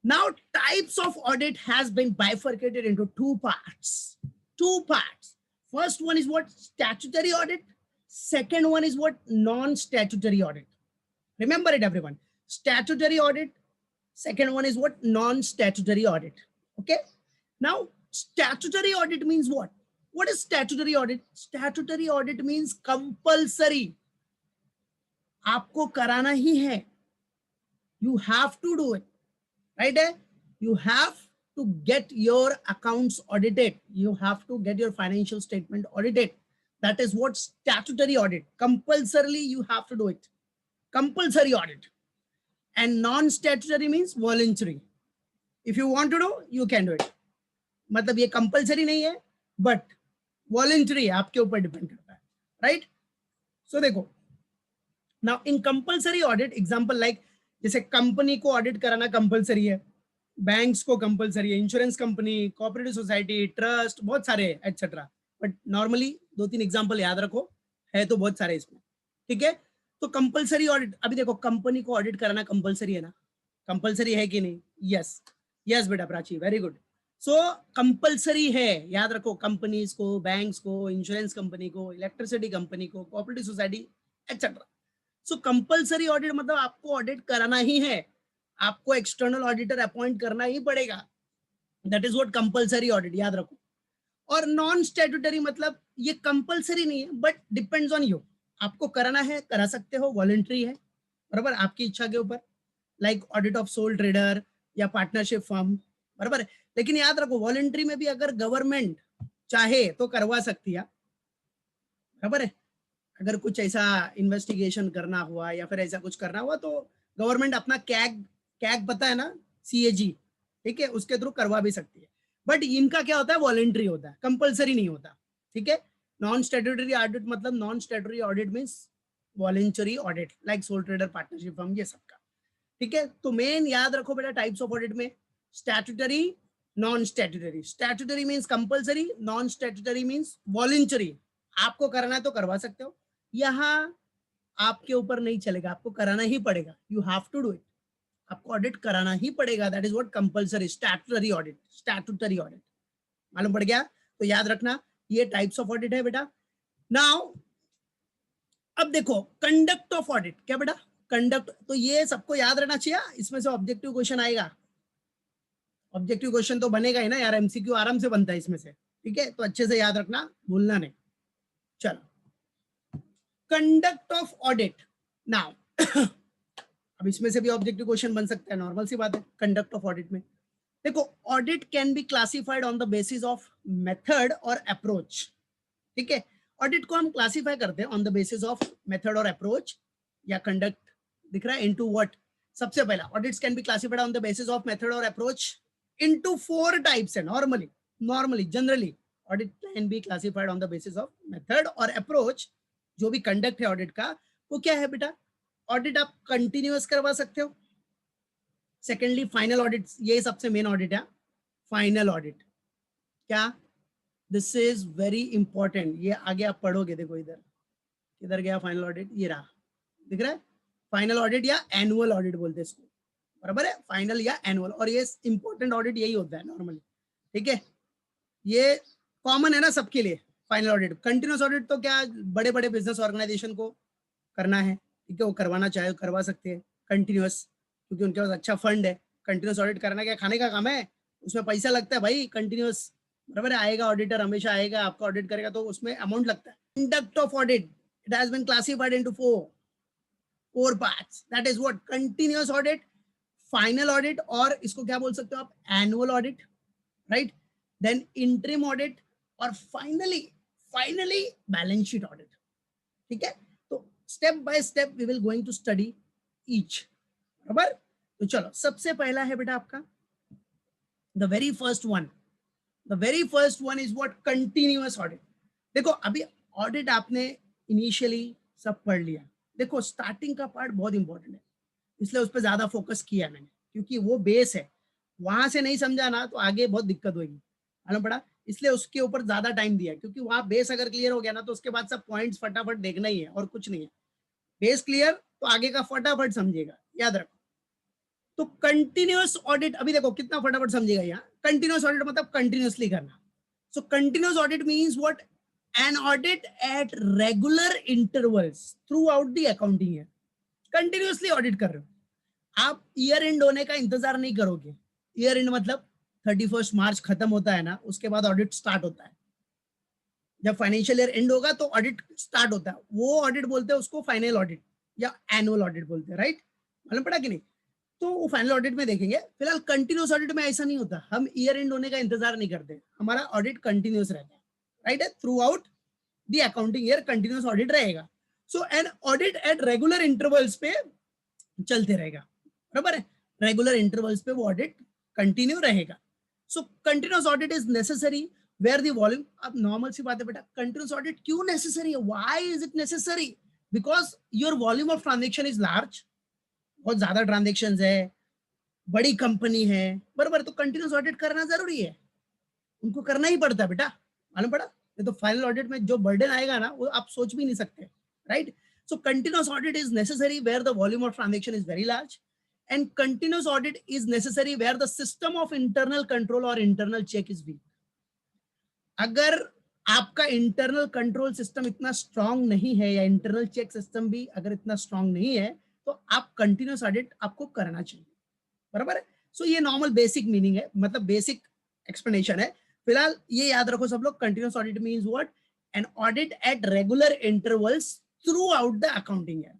Now types of audit has been bifurcated into two parts. First one is what? Statutory audit. Second one is what? Non-statutory audit. Remember it, everyone. Statutory audit. Second one is what? Non-statutory audit. Okay. Now statutory audit means what? What is statutory audit? Statutory audit means compulsory. आपको कराना ही है. You have to do it. Right? You have to get your accounts audited. You have to get your financial statement audited. That is what statutory audit. Compulsorily you have to do it. Compulsory audit. And non-statutory means voluntary. If you want to do, you can do it. मतलब ये compulsory नहीं है, but voluntary है, आपके ऊपर depend करता है. Right? So देखो. Now in compulsory audit, example like जैसे कंपनी को ऑडिट कराना कंपलसरी है, बैंक्स को कंपलसरी है, insurance company, cooperative society, trust, बहुत सारे एटसेट्रा. बट नॉर्मली 2-3 एग्जांपल याद रखो, है तो बहुत सारे इसमें. ठीक है. तो कंपलसरी ऑडिट, अभी देखो कंपनी को ऑडिट कराना कंपलसरी है ना? कंपलसरी है कि नहीं? यस यस बेटा प्राची, वेरी गुड. सो कंपलसरी है, याद रखो. कंपनीज को, बैंक्स को, इंश्योरेंस कंपनी को, इलेक्ट्रिसिटी कंपनी को, कोऑपरेटिव सोसाइटी एटसेट्रा. सो कंपलसरी ऑडिट मतलब आपको ऑडिट कराना ही है, आपको एक्सटर्नल ऑडिटर अपॉइंट करना ही पड़ेगा. That is what compulsory audit, याद रखो. और नॉन स्टैट्यूटरी मतलब ये कंपलसरी नहीं है, बट डिपेंड्स ऑन यू. आपको कराना है, करा सकते हो, वॉलंटरी है, बराबर, आपकी इच्छा के ऊपर. Like audit of soul trader या पार्टनरशिप फर्म, बराबर है. लेकिन याद रखो वॉलंटरी में भी अगर गवर्नमेंट चाहे तो करवा सकती है, बराबर है. अगर कुछ ऐसा इन्वेस्टिगेशन करना हुआ या फिर ऐसा कुछ करना हुआ तो गवर्नमेंट अपना कैग पता है ना, CAG, ठीक है, उसके थ्रू करवा भी सकती है. बट इनका क्या होता है? वॉलंटरी होता है, कंपलसरी नहीं होता. ठीक है. नॉन स्टैट्यूटरी ऑडिट मतलब non statutory audit means voluntary audit, like soul trader, partnership firm, ये सबका. ठीक है. तो मेन याद रखो बेटा टाइप्स ऑफ ऑडिट में statutory, non statutory. Statutory means compulsory, non statutory means voluntary. आपको करना है तो करवा सकते हो, यहां आपके ऊपर नहीं चलेगा, आपको कराना ही पड़ेगा. You have to do it, आपको ऑडिट कराना ही पड़ेगा. That is what compulsory. Statutory audit, statutory audit, मालूम पड़ गया? तो याद रखना ये टाइप्स ऑफ ऑडिट है बेटा. नाउ अब देखो कंडक्ट ऑफ ऑडिट. क्या बेटा? कंडक्ट. तो ये सबको याद रहना चाहिए, इसमें से ऑब्जेक्टिव क्वेश्चन आएगा. ऑब्जेक्टिव क्वेश्चन तो बनेगा ही ना यार, MCQ आराम से बनता है इसमें से. ठीक है. तो अच्छे से याद रखना, भूलना नहीं. चलो, कंडक्ट ऑफ ऑडिट. नाउ अब इसमें से भी ऑब्जेक्टिव क्वेश्चन बन सकता है, नॉर्मल सी बात है. कंडक्ट ऑफ ऑडिट में देखो, audit can be classified on the basis of method और अप्रोच. ठीक है. ऑडिट को हम क्लासिफाई करते हैं on the basis of method और अप्रोच या कंडक्ट. दिख रहा है? Into what? सबसे पहला, audits can be classified on the basis of method और अप्रोच इनटू 4 टाइप्स है. Normally generally audit can be classified on the basis of method और अप्रोच. जो भी कंडक्ट है ऑडिट का वो क्या है बेटा? ऑडिट आप कंटिन्यूअस करवा सकते हो. सेकेंडली फाइनल ऑडिट, ये सबसे मेन ऑडिट है, फाइनल ऑडिट. क्या? This is very important. ये आगे आप पढ़ोगे, देखो इधर किधर गया फाइनल ऑडिट, ये रहा, दिख रहा है? फाइनल ऑडिट या एनुअल ऑडिट बोलते हैं इसको, बराबर है, फाइनल या एनुअल. और ये इंपॉर्टेंट ऑडिट यही होता है नॉर्मली. ठीक है. ये कॉमन है ना सबके लिए. फाइनल ऑडिट, कंटिन्यूअस ऑडिट तो क्या बड़े बड़े बिजनेस ऑर्गेनाइजेशन को करना है, ठीक है, वो करवाना चाहे करवा सकते हैं कंटिन्यूअस, क्योंकि उनके पास अच्छा फंड है. कंटिन्यूअस ऑडिट करना क्या खाने का काम है? उसमें पैसा लगता है भाई. कंटिन्यूअस, बराबर है, आएगा ऑडिटर, हमेशा आएगा, आपका ऑडिट करेगा तो उसमें अमाउंट लगता है. Conduct of audit, it has been classified into 4 parts. That is what? Continuous audit, final audit, और इसको क्या बोल सकते हो आप? Annual audit, right. Then interim audit, और फाइनली बैलेंस शीट ऑडिट. ठीक है. तो step by step we will going to study each, बराबर. तो चलो, सबसे पहला है बेटा आपका the very first one is what? Continuous audit. देखो अभी ऑडिट आपने इनिशियली सब पढ़ लिया. देखो स्टार्टिंग का पार्ट बहुत इंपॉर्टेंट है, इसलिए उस पर ज्यादा फोकस किया मैंने, क्योंकि वो बेस है. वहां से नहीं समझा ना तो आगे बहुत दिक्कत होगी, मालूम पड़ा? इसलिए उसके ऊपर ज्यादा टाइम दिया, क्योंकि वहां बेस अगर क्लियर हो गया ना तो उसके बाद सब पॉइंट्स फटाफट देखना ही है और कुछ नहीं है. बेस क्लियर तो आगे का फटाफट समझेगा, याद रखो. तो कंटिन्यूअस ऑडिट, अभी देखो कितना फटाफट समझेगा यहाँ, कंटिन्यूअस ऑडिट मतलब कंटिन्यूअसली करना. So continuous audit means what, an audit at regular intervals throughout the accounting year. Continuously audit कर रहे हो आप, ईयर एंड होने का इंतजार नहीं करोगे. ईयर एंड मतलब 31 मार्च खत्म होता है ना, उसके बाद ऑडिट स्टार्ट होता है. जब फाइनेंशियल ईयर एंड होगा तो ऑडिट स्टार्ट होता है, वो ऑडिट बोलते हैं उसको फाइनल ऑडिट या एनुअल ऑडिट बोलते हैं, राइट. मालूम पड़ा कि नहीं. तो वो फाइनल ऑडिट में देखेंगे. फिलहाल कंटिन्यूस ऑडिट में ऐसा नहीं होता, हम ईयर एंड होने का इंतजार नहीं करते, हमारा ऑडिट कंटिन्यूस रहता है, राइट है. Throughout the accounting year continuous audit रहेगा. So an audit at regular intervals पे चलते रहेगा, बराबर है. रेगुलर इंटरवल्स पे वो ऑडिट कंटिन्यू रहेगा. So continuous audit is necessary where the volume. अब नॉर्मल सी बात है बेटा, कंटिन्यूस ऑडिट क्यों नेसेसरी है, why is it necessary? Because your volume of transaction is large, बहुत ज्यादा ट्रांजेक्शन है, बड़ी कंपनी है, बराबर. तो कंटिन्यूस ऑडिट करना जरूरी है, उनको करना ही पड़ता है बेटा, मालूम पड़ा. तो फाइनल ऑडिट में जो बर्डन आएगा ना, वो आप सोच भी नहीं सकते, right. So continuous audit is necessary where the volume of transaction is very large, and continuous audit is necessary where the system of internal control or internal check is weak. अगर आपका इंटरनल कंट्रोल सिस्टम इतना strong नहीं है या internal check system भी अगर इतना strong नहीं है, तो आप कंटिन्यूस ऑडिट आपको करना चाहिए, बराबर है. सो ये नॉर्मल बेसिक मीनिंग है, मतलब बेसिक एक्सप्लेनेशन है. फिलहाल ये याद रखो सब लोग, continuous audit means what, an audit at regular intervals throughout the accounting year.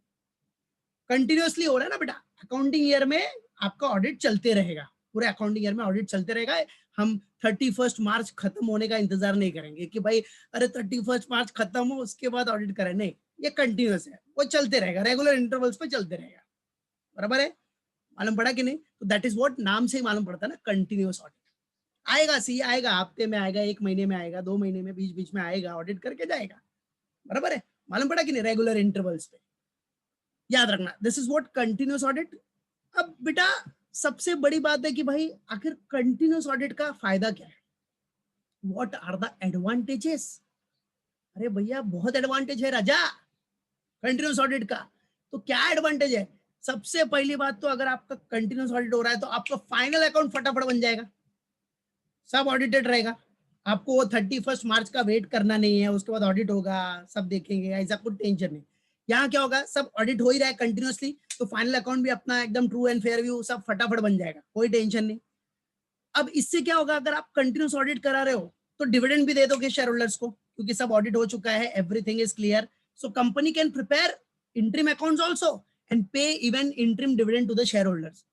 Continuously हो रहा है ना बेटा, अकाउंटिंग ईयर में आपका ऑडिट चलते रहेगा, पूरे अकाउंटिंग ईयर में ऑडिट चलते रहेगा. हम 31 मार्च खत्म होने का इंतजार नहीं करेंगे कि भाई अरे 31 मार्च खत्म हो उसके बाद ऑडिट करें, नहीं. ये कंटिन्यूअस है, वो चलते रहेगा, रेगुलर इंटरवल्स पे चलते रहेगा, बराबर है. मालूम पड़ा कि नहीं. तो दैट इज व्हाट, नाम से ही मालूम पड़ता है ना, कंटिन्यूअस ऑडिट. आएगा सी आएगा, हफ्ते में आएगा, 1 महीने में आएगा, 2 महीने में, बीच बीच में आएगा, ऑडिट करके जाएगा, बराबर है. मालूम पड़ा कि नहीं, रेगुलर इंटरवल्स पे याद रखना. This is what continuous audit. अब बेटा सबसे बड़ी बात है कि भाई आखिर कंटिन्यूअस ऑडिट का फायदा क्या है, व्हाट आर द एडवांटेजेस. अरे भैया बहुत एडवांटेज है राजा कंटिन्यूअस ऑडिट का. तो क्या एडवांटेज है? सबसे पहली बात तो अगर आपका कंटिन्यूअस ऑडिट हो रहा है तो आपका फाइनल अकाउंट फटाफट बन जाएगा, सब ऑडिटेड रहेगा. आपको वो 31 मार्च का वेट करना नहीं है, उसके बाद ऑडिट होगा, सब देखेंगे, ऐसा कुछ टेंशन नहीं. यहाँ क्या होगा, सब ऑडिट हो ही रहा है कंटिन्यूअसली, तो फाइनल अकाउंट भी अपना एकदम ट्रू एंड फेयर व्यू सब फटाफट बन जाएगा, कोई टेंशन नहीं. अब इससे क्या होगा, अगर आप कंटिन्यूअस ऑडिट करा रहे हो तो डिविडेंड भी दे दोगे शेयर होल्डर्स को, क्योंकि सब ऑडिट हो चुका है, everything is clear. So company can prepare interim accounts also and pay even interim dividend to the shareholders.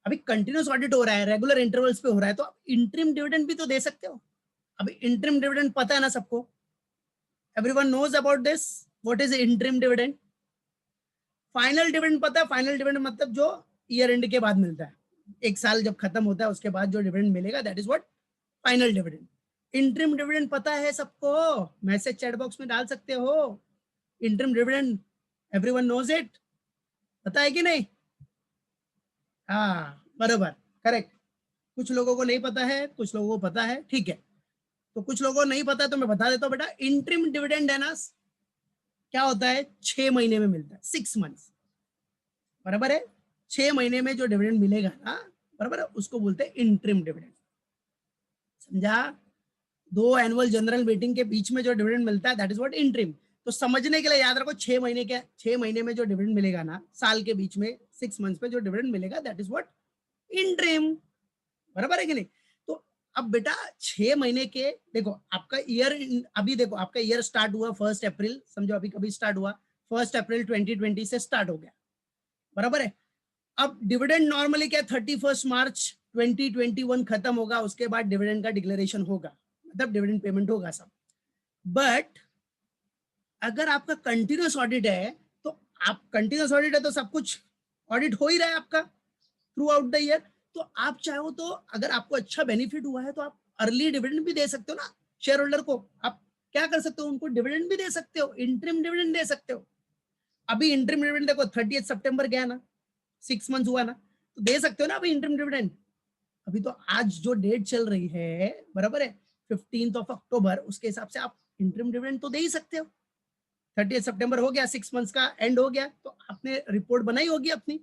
अभी कंटिन्यूअस ऑडिट हो रहा है, रेगुलर इंटरवल्स पे हो रहा है, तो आप इंटरिम डिविडेंड भी तो दे सकते हो. अभी इंटरिम डिविडेंड पता है ना सबको, everyone knows about this, what is interim dividend. Final dividend पता है, फाइनल डिविडेंड मतलब जो ईयर एंड के बाद मिलता है, एक साल जब खत्म होता है उसके बाद जो डिविडेंड मिलेगा, that is what final dividend. Interim dividend पता है सबको, मैसेज चैट बॉक्स में डाल सकते हो. Interim dividend everyone knows it, पता है कि नहीं. हाँ बराबर, करेक्ट. कुछ लोगों को नहीं पता है, कुछ लोगों को पता है, ठीक है. तो कुछ लोगों को नहीं पता है तो मैं बता देता हूँ बेटा. इंटरिम डिविडेंड है ना, क्या होता है, 6 महीने में मिलता है, 6 मंथ्स, बराबर है. 6 महीने में जो डिविडेंड मिलेगा ना, बराबर है, उसको बोलते हैं इंटरिम डिविडेंड. समझा. 2 एनुअल जनरल मीटिंग के बीच में जो डिविडेंड मिलता है, दैट इज व्हाट इंटरिम. तो समझने के लिए याद रखो, 6 महीने में जो डिविडेंड मिलेगा ना, साल के बीच में 6 मंथ्स में जो डिविडेंड मिलेगा, दैट इज व्हाट इंटरिम, बराबर है कि नहीं. तो अब बेटा 6 महीने के, देखो आपका ईयर, अभी देखो आपका ईयर स्टार्ट हुआ 1 अप्रैल, समझो अभी कभी स्टार्ट हुआ, 1 अप्रैल 2020 से स्टार्ट हो गया, बराबर है. अब डिविडेंड नॉर्मली क्या, 31 मार्च 2021 खत्म होगा, उसके बाद डिविडेंड का डिक्लेरेशन होगा, मतलब डिविडेंड पेमेंट होगा सब. बट अगर आपका कंटिन्यूअस ऑडिट है, तो आप कंटिन्यूअस ऑडिट है तो सब कुछ ऑडिट हो ही रहा है आपका थ्रू आउट द ईयर. तो आप चाहो तो अगर आपको अच्छा बेनिफिट हुआ है तो आप अर्ली डिविडेंड भी दे सकते हो ना शेयर होल्डर को. आप क्या कर सकते हो, उनको डिविडेंड भी दे सकते हो, इंटरिम डिविडेंड दे सकते हो. अभी इंटरिम डिविडेंड देखो 30 सितंबर गया ना, 6 मंथ्स हुआ ना, तो दे सकते हो ना अभी इंटरिम डिविडेंड. अभी तो आज जो डेट चल रही है, बराबर है, 15 अक्टूबर, उसके हिसाब से आप इंटरिम डिविडेंड तो दे ही सकते हो. 30 सितंबर हो गया, 6 मंथ्स का एंड हो गया, तो आपने रिपोर्ट बनाई होगी अपनी,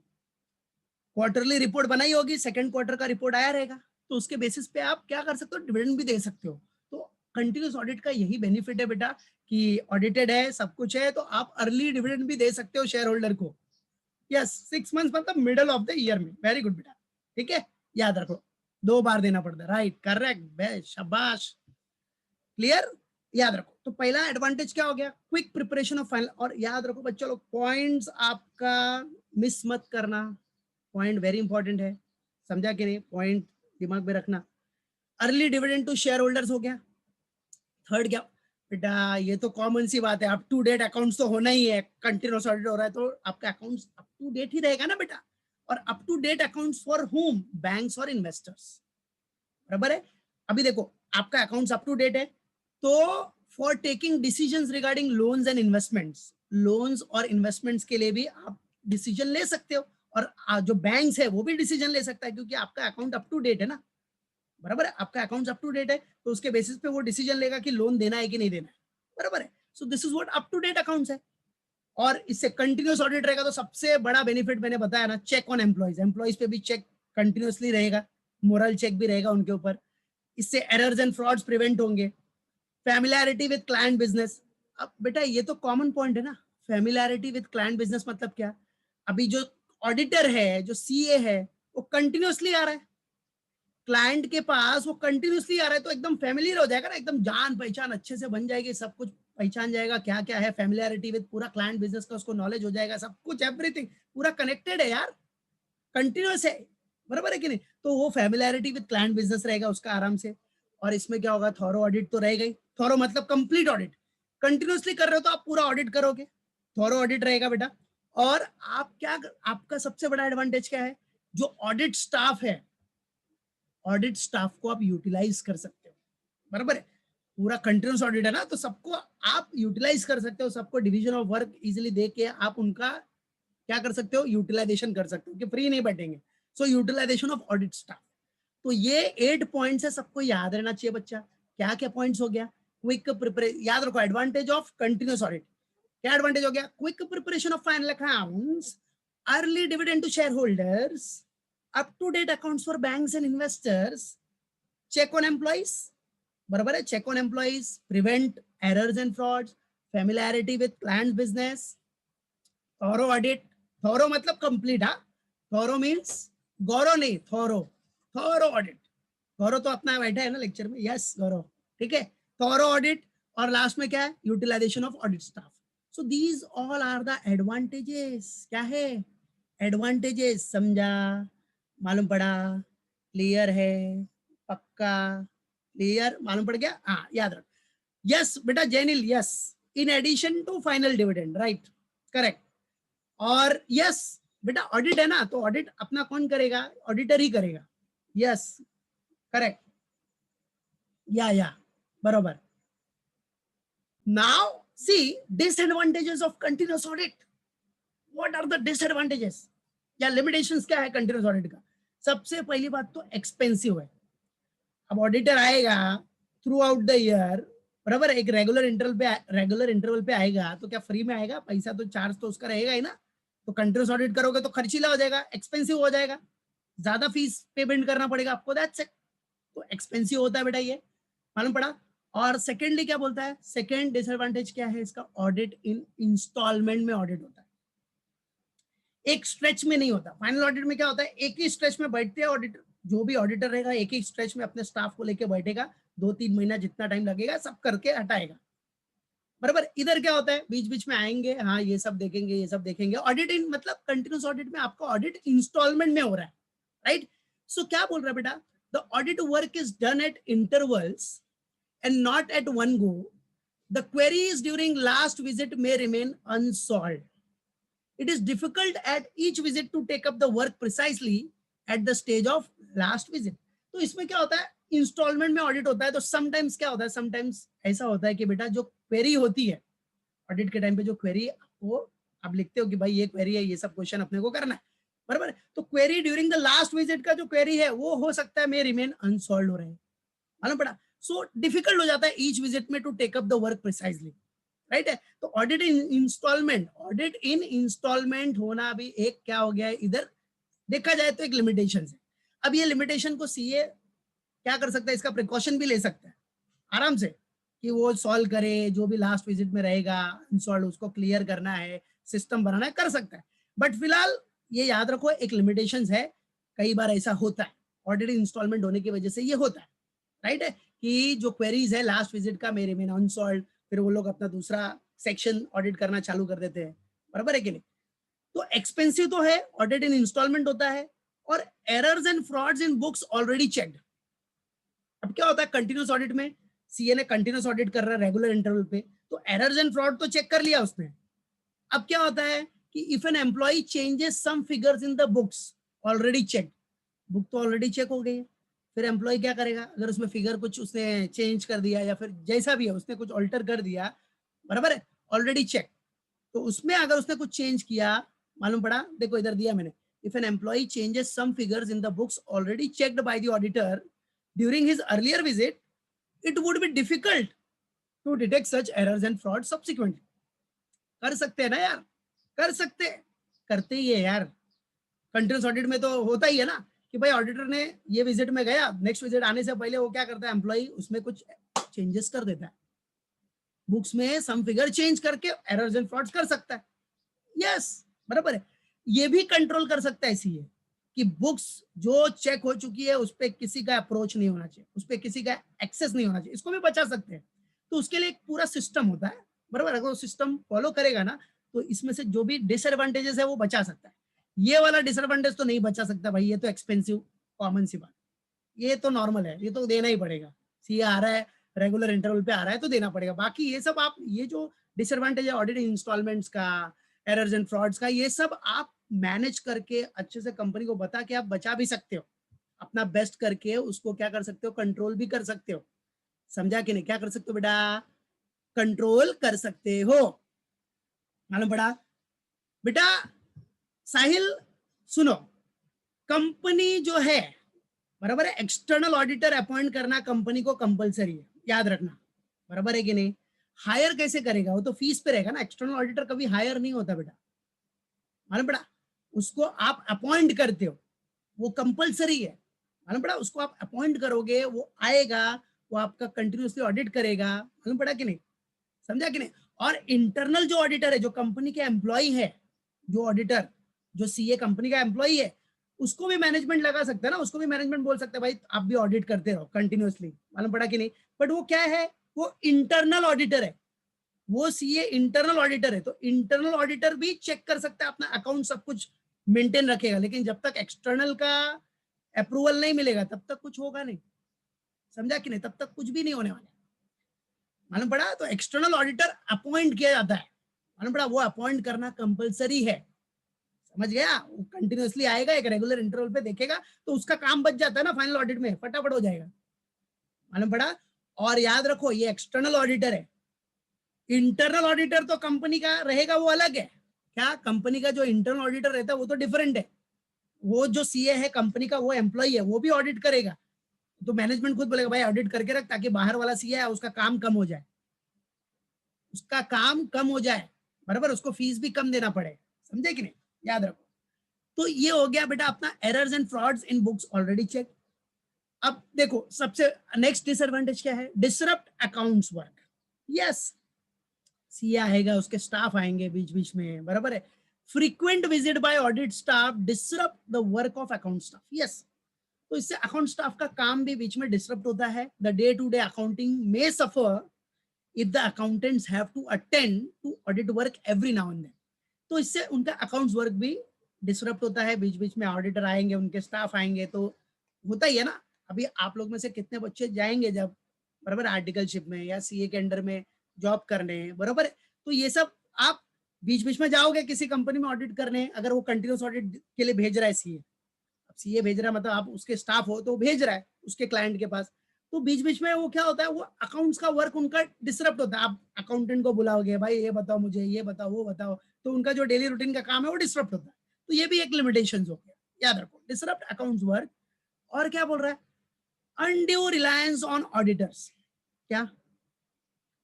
क्वार्टरली रिपोर्ट बनाई होगी, सेकंड क्वार्टर का रिपोर्ट आया रहेगा, तो उसके बेसिस पे आप क्या कर सकते हो, डिविडेंड भी दे सकते हो। तो कंटिन्यूस ऑडिट का यही बेनिफिट है बेटा कि ऑडिटेड है, सब कुछ है, तो आप अर्ली डिविडेंड भी दे सकते हो शेयर होल्डर को। यस, 6 मंथ्स मतलब मिडल ऑफ द ईयर में। वेरी गुड बेटा, ठीक है, याद रखो 2 बार देना पड़ता है, राइट, करेक्ट, शाबाश, क्लियर, याद रखो। तो पहला एडवांटेज क्या हो गया, क्विक प्रिपरेशन ऑफ फाइनल। और याद रखो बच्चों लोग, पॉइंट्स आपका मिस मत करना, पॉइंट वेरी इंपॉर्टेंट है, समझा कि नहीं, पॉइंट दिमाग में रखना। Early dividend to share holders हो गया। थर्ड क्या बेटा, ये तो कॉमन सी बात है, अप टू डेट अकाउंट्स तो होना ही है, कंटिन्यूस ऑडिट हो रहा है तो आपका अकाउंट्स अप टू डेट ही रहेगा ना बेटा। और up to date accounts for home, banks और इन्वेस्टर्स, बराबर है। अभी देखो आपका अकाउंट्स अप टू डेट है, तो for taking decisions regarding loans and investments, loans और इन्वेस्टमेंट्स के लिए भी आप डिसीजन ले सकते हो, और जो बैंक्स है वो भी डिसीजन ले सकता है, क्योंकि आपका अकाउंट अप टू डेट है ना, बराबर है, आपका अकाउंट अप टू डेट है, तो उसके बेसिस पे वो डिसीजन लेगा कि लोन देना है कि नहीं देना है, बराबर है। So this is what up to date accounts है। और इससे कंटिन्यूस ऑडिट रहेगा, तो सबसे बड़ा बेनिफिट मैंने बताया ना, चेक ऑन एम्प्लॉइज, एम्प्लॉइज पे भी चेक कंटिन्यूसली रहेगा, मोरल चेक भी रहेगा उनके ऊपर। इससे एरर्स एंड फ्रॉड्स प्रिवेंट होंगे। फैमिलियरिटी विद क्लाइंट बिजनेस, अब बेटा ये तो कॉमन पॉइंट है ना, फैमिलियरिटी विद क्लाइंट बिजनेस मतलब क्या, अभी जो ऑडिटर है, जो सीए है, वो कंटिन्यूसली आ रहा है क्लाइंट के पास, वो कंटिन्यूसली आ रहा है, तो एकदम फैमिलियर हो जाएगा ना, एकदम जान पहचान अच्छे से बन जाएगी, सब कुछ पहचान जाएगा क्या क्या है, फैमिलियरिटी विद पूरा क्लाइंट बिजनेस का उसको नॉलेज हो जाएगा, सब कुछ एवरीथिंग पूरा कनेक्टेड है यार, कंटिन्यूस है, बराबर है कि नहीं। तो वो फैमिलियरिटी विद क्लाइंट बिजनेस रहेगा उसका आराम से। और इसमें क्या होगा, थॉरो ऑडिट तो रहेगा ही, थॉरो मतलब कंप्लीट ऑडिट, कंटिन्यूसली कर रहे हो तो आप पूरा ऑडिट करोगे, थॉरो ऑडिट रहेगा बेटा। और आप क्या, आपका सबसे बड़ा एडवांटेज क्या है, जो ऑडिट स्टाफ है, ऑडिट स्टाफ को आप यूटिलाइज कर सकते हो, बराबर है, पूरा कंटिन्यूस ऑडिट है ना, तो सबको आप यूटिलाइज कर सकते हो, सबको डिवीजन ऑफ वर्क इजीली दे के आप उनका क्या कर सकते हो, यूटिलाइजेशन कर सकते हो, कि फ्री नहीं बैठेंगे। सो यूटिलाइजेशन ऑफ ऑडिट स्टाफ। तो ये 8 पॉइंट्स है, सबको याद रहना चाहिए बच्चा। क्या क्या पॉइंट्स हो गया, क्विक प्रिपरेशन, याद रखो एडवांटेज ऑफ कंटिन्यूस ऑडिट, क्या एडवांटेज हो गया, quick preparation of final accounts, early dividend to share holders, up to date accounts for banks and investors, check on employees, बराबर है, check on employees, prevent errors and frauds, familiarity with client business, thorough audit, thorough मतलब complete, हाँ, thorough means Gaurav नहीं, thorough, thorough audit, गौरव तो अपना बैठा है ना लेक्चर में, यस गौरव, ठीक है, थॉरो ऑडिट। और लास्ट में क्या है, utilization of audit staff. So these all are the advantages, क्या है, एडवांटेजेस, समझा, मालूम पड़ा, क्लियर है, पक्का, क्लियर, मालूम पड़ गया, हाँ याद रख। यस बेटा Jainil, yes, in addition to final dividend, right, correct. और यस बेटा ऑडिट है ना, तो ऑडिट अपना कौन करेगा, ऑडिटर ही करेगा, यस, करेक्ट, या बरोबर। Now see disadvantages of continuous audit, what are the disadvantages या लिमिटेशंस, क्या है कंटिन्यूअस ऑडिट का। सबसे पहली बात तो एक्सपेंसिव है, अब ऑडिटर आएगा थ्रू आउट द ईयर, बराबर, एक रेगुलर इंटरवल पे आएगा, तो क्या फ्री में आएगा, पैसा तो चार्ज तो उसका रहेगा ही ना। तो कंटिन्यूस ऑडिट करोगे तो खर्चीला हो जाएगा, एक्सपेंसिव हो जाएगा, ज्यादा फीस पेमेंट करना पड़ेगा आपको, दैट्स इट। तो एक्सपेंसिव होता है बेटा ये, मालूम पड़ा। और सेकेंडली क्या बोलता है, सेकेंड डिसएडवांटेज क्या है इसका, ऑडिट इन इंस्टॉलमेंट में ऑडिट होता है, एक स्ट्रेच में नहीं होता। फाइनल ऑडिट में क्या होता है, एक ही स्ट्रेच में बैठते हैं ऑडिटर, जो भी ऑडिटर रहेगा एक ही स्ट्रेच में अपने स्टाफ को लेके बैठेगा, 2-3 महीना जितना टाइम लगेगा सब करके हटाएगा, बराबर। इधर क्या होता है, बीच बीच में आएंगे, हाँ ये सब देखेंगे, ये सब देखेंगे। ऑडिट इन मतलब कंटिन्यूस ऑडिट में आपका ऑडिट इंस्टॉलमेंट में हो रहा है, राइट। सो क्या बोल रहा है बेटा, the audit work is done at intervals and not at one go. The queries during last visit may remain unsolved. It is difficult at each visit to take up the work precisely at the stage of last visit. तो इसमें क्या होता है, instalment में audit होता है, तो sometimes क्या होता है, समटाइम्स ऐसा होता है कि बेटा जो क्वेरी होती है ऑडिट के टाइम पे, जो क्वेरी आपको आप लिखते हो कि भाई ये क्वेरी है, ये सब क्वेश्चन अपने को करना है, बराबर। तो query during the last visit का जो क्वेरी है वो हो सकता है मे रिमेन अनसॉल्व हो रहे हैं, मालूम पड़ा। सो डिफिकल्ट हो जाता है ईच विजिट में to take up the work precisely, right है। तो audit in installment, audit in installment होना भी एक क्या हो गया है इधर, देखा जाए तो एक लिमिटेशन है। अब ये लिमिटेशन को सीए क्या कर सकता है, इसका प्रिकॉशन भी ले सकता है आराम से, कि वो सॉल्व करे, जो भी लास्ट विजिट में रहेगा इंस्टॉल्ड उसको क्लियर करना है, सिस्टम बनाना है, कर सकता है। बट फिलहाल ये याद रखो एक लिमिटेशंस है, कई बार ऐसा होता है ऑलरेडी इंस्टॉलमेंट होने की वजह से ये होता है, राइट है, कि जो क्वेरीज है लास्ट विजिट का मेरे में अनसॉल्व, फिर वो लोग अपना दूसरा सेक्शन ऑडिट करना चालू कर देते हैं, बराबर है कि नहीं। तो एक्सपेंसिव तो है, ऑडिट इन इंस्टॉलमेंट होता है, और errors and frauds in books already checked. अब क्या होता है कंटिन्यूस ऑडिट में, सीए ने कंटिन्यूस ऑडिट कर रहा है रेगुलर इंटरवल पे, तो एरर्स एंड फ्रॉड तो चेक कर लिया उसने। अब क्या होता है कि if an employee changes some figures in the books already check, book तो ऑलरेडी चेक हो गई है, फिर एम्प्लॉय क्या करेगा, अगर उसमें फिगर कुछ उसने चेंज कर दिया या फिर जैसा भी है उसने कुछ ऑल्टर कर दिया, बराबर है, ऑलरेडी चेक, तो उसमें अगर उसने कुछ चेंज किया, मालूम पड़ा, देखो इधर दिया मैंने, if an employee changes some figures in the books already checked by the auditor during his earlier visit, it would be difficult to detect such errors and fraud subsequently। कर सकते हैं ना यार, कर सकते, करते ही है यार, कंटिन्यूस ऑडिट में तो होता ही है ना, कि भाई ऑडिटर ने ये विजिट में गया, नेक्स्ट विजिट आने से पहले वो क्या करता है, एम्प्लॉय उसमें कुछ चेंजेस कर देता है, बुक्स में सम फिगर चेंज करके एरर्स एंड फ्रॉड्स कर सकता है, यस बराबर है। ये भी कंट्रोल कर सकता है सीए, कि बुक्स जो चेक हो चुकी है उस पर किसी का अप्रोच नहीं होना चाहिए, उस पर किसी का एक्सेस नहीं होना चाहिए, इसको भी बचा सकते हैं। तो उसके लिए एक पूरा सिस्टम होता है, बराबर, अगर वो सिस्टम फॉलो करेगा ना, तो इसमें से जो भी डिसएडवांटेजेस है वो बचा सकता है। ये वाला डिसएडवांटेज तो नहीं बचा सकता भाई, ये तो एक्सपेंसिव, कॉमन सी बात, ये तो नॉर्मल है, ये तो देना ही पड़ेगा, सीए आ रहा है रेगुलर इंटरवल पे आ रहा है तो देना पड़ेगा। बाकी ये सब आप, ये जो डिसएडवांटेज है ऑडिट इंस्टॉलमेंट्स का, एरर्स एंड फ्रॉड्स का, ये सब आप मैनेज करके अच्छे से कंपनी को बता के आप बचा भी सकते हो, अपना बेस्ट करके उसको क्या कर सकते हो, कंट्रोल भी कर सकते हो। समझा कि नहीं, क्या कर सकते हो बेटा, कंट्रोल कर सकते हो, मालूम पड़ा बेटा। साहिल सुनो, कंपनी जो है, बराबर है, एक्सटर्नल ऑडिटर अपॉइंट करना कंपनी को कंपलसरी है, याद रखना, बराबर है कि नहीं। हायर कैसे करेगा, वो तो फीस पे रहेगा ना, एक्सटर्नल ऑडिटर कभी हायर नहीं होता बेटा, मालूम पड़ा, उसको आप अपॉइंट करते हो, वो कंपलसरी है, मालूम पड़ा, उसको आप अपॉइंट करोगे, वो आएगा, वो आपका कंटिन्यूसली ऑडिट करेगा, मालूम पड़ा कि नहीं, समझा कि नहीं। और इंटरनल जो ऑडिटर है, जो कंपनी के एम्प्लॉय है, जो ऑडिटर, जो सीए कंपनी का एम्प्लॉय है, उसको भी मैनेजमेंट लगा सकता है ना, उसको भी मैनेजमेंट बोल सकता है भाई आप भी ऑडिट करते रहो कंटिन्यूसली, मालूम पड़ा कि नहीं। बट वो क्या है, वो इंटरनल ऑडिटर है, वो सीए इंटरनल ऑडिटर है, तो इंटरनल ऑडिटर भी चेक कर सकता है, अपना अकाउंट सब कुछ मेंटेन रखेगा, लेकिन जब तक एक्सटर्नल का अप्रूवल नहीं मिलेगा तब तक कुछ होगा नहीं, समझा कि नहीं, तब तक कुछ भी नहीं होने वाला, मालूम पड़ा। तो एक्सटर्नल ऑडिटर अपॉइंट किया जाता है, मालूम पड़ा, वो अपॉइंट करना कंपलसरी है, समझ गया, वो कंटिन्यूसली आएगा, एक रेगुलर इंटरवल पे देखेगा, तो उसका काम बच जाता है ना, फाइनल ऑडिट में फटाफट हो जाएगा, मालूम पड़ा। और याद रखो ये एक्सटर्नल ऑडिटर है, इंटरनल ऑडिटर तो कंपनी का रहेगा वो अलग है, क्या कंपनी का जो इंटरनल ऑडिटर रहता है वो तो डिफरेंट है, वो जो सीए है कंपनी का, वो एम्प्लॉय है, वो भी ऑडिट करेगा, तो मैनेजमेंट खुद बोलेगा भाई ऑडिट करके रख, ताकि बाहर वाला सीए है उसका काम कम हो जाए, उसका काम कम हो जाए, बराबर, उसको फीस भी कम देना पड़े, समझे कि नहीं, याद रखो। तो ये हो गया बेटा अपना errors and frauds in books already check. अब देखो सबसे नेक्स्ट डिसएडवांटेज क्या है, disrupt accounts work, yes, CA आएगा, उसके स्टाफ आएंगे बीच बीच में, बराबर है, frequent visit by audit staff disrupt the work of account staff, yes, तो इससे अकाउंट स्टाफ का काम भी बीच में डिसरप्ट होता है, the day to day accounting may suffer if the accountants have to attend to audit work every now and then, तो इससे उनका अकाउंट्स वर्क भी डिसरप्ट होता है, बीच बीच में ऑडिटर आएंगे, उनके स्टाफ आएंगे, तो होता ही है ना। अभी आप लोग में से कितने बच्चे जाएंगे जब, बराबर, आर्टिकलशिप में या सीए के अंडर में जॉब करने, बराबर, तो ये सब आप बीच बीच में जाओगे किसी कंपनी में ऑडिट करने, अगर वो कंटिन्यूस ऑडिट के लिए भेज रहा है सीए, अब सीए भेज रहा है मतलब आप उसके स्टाफ हो तो भेज रहा है उसके क्लाइंट के पास, तो बीच बीच में वो क्या होता है, वो अकाउंट्स का वर्क उनका डिसरप्ट होता है, आप अकाउंटेंट को बुलाओगे भाई ये बताओ मुझे, ये बताओ वो बताओ, तो उनका जो डेली रूटीन का काम है वो डिसरप्ट होता है, तो ये भी एक लिमिटेशन हो गया, याद रखो, डिसरप्ट अकाउंट्स वर्क। और क्या बोल रहा है, अनड्यू रिलायंस ऑन ऑडिटर्स, क्या,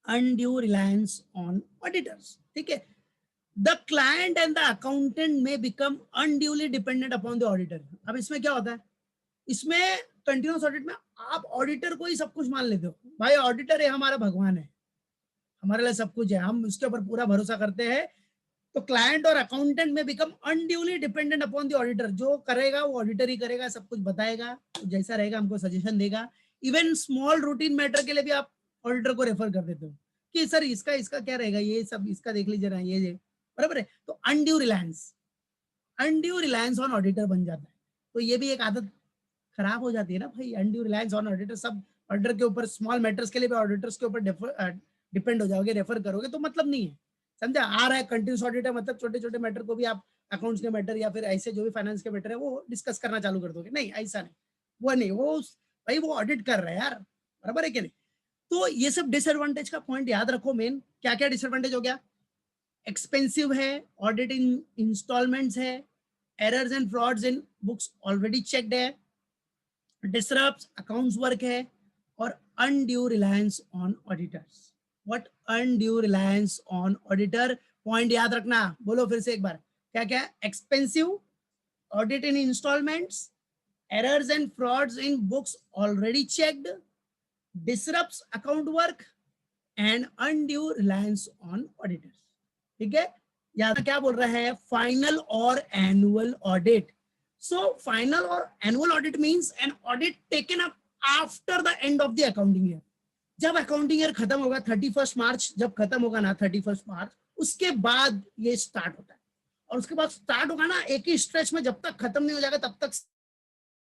अनड्यू रिलायंस ऑन ऑडिटर्स, ठीक है, the client and the accountant में become unduly dependent upon the auditor. अब इसमें क्या होता है, इसमें कंटिन्यूस ऑडिट में आप ऑडिटर को ही सब कुछ मान लेते हो, भाई ऑडिटर है हमारा भगवान है, हमारे लिए सब कुछ है, हम उसके ऊपर पूरा भरोसा करते हैं। तो क्लाइंट और अकाउंटेंट में become unduly dependent upon the auditor, जो करेगा वो ऑडिटर ही करेगा, सब कुछ बताएगा, जैसा रहेगा हमको सजेशन देगा। इवन स्मॉल रूटीन मैटर के लिए भी आप ऑडिटर को रेफर कर देते हो कि सर इसका इसका क्या रहेगा, ये सब इसका देख लीजिए ना, ये बराबर है। तो अनड्यू रिलायंस ऑन ऑडिटर बन जाता है। तो ये भी एक आदत खराब हो जाती है ना भाई, अनड्यू रिलायंस ऑन ऑडिटर, सब ऑडिटर के ऊपर, स्मॉल मैटर्स के लिए भी ऑडिटर्स के ऊपर डिपेंड हो जाओगे, रेफर करोगे तो मतलब नहीं है, समझा। आ रहा है कंटिन्यूस ऑडिट है, मतलब छोटे छोटे मैटर को भी आप अकाउंट्स के मैटर या फिर ऐसे जो भी फाइनेंस के मैटर है वो डिस्कस करना चालू कर दोगे, नहीं ऐसा नहीं, वो नहीं, वो भाई वो ऑडिट कर रहा है यार, बराबर है कि नहीं। तो ये सब डिसएडवांटेज का पॉइंट याद रखो। मेन क्या क्या डिसएडवांटेज हो गया, एक्सपेंसिव है, ऑडिट इन इंस्टॉलमेंट्स है, errors and frauds in books already checked है, डिसरप्ट्स अकाउंट्स वर्क है, और undue reliance on auditors. What undue reliance on auditor, point याद रखना, बोलो फिर से एक बार, क्या क्या, expensive, audit in instalments, errors and frauds in books already checked, disrupts account work, and undue reliance on auditors. ठीक है, यहां क्या बोल रहा है, फाइनल और एनुअल ऑडिट। सो फाइनल और annual audit means an audit taken up after the end of the accounting year. जब अकाउंटिंग ईयर खत्म होगा 31 मार्च, जब खत्म होगा ना 31 मार्च, उसके बाद ये स्टार्ट होता है। और उसके बाद स्टार्ट होगा ना एक ही स्ट्रेच में, जब तक खत्म नहीं हो जाएगा तब तक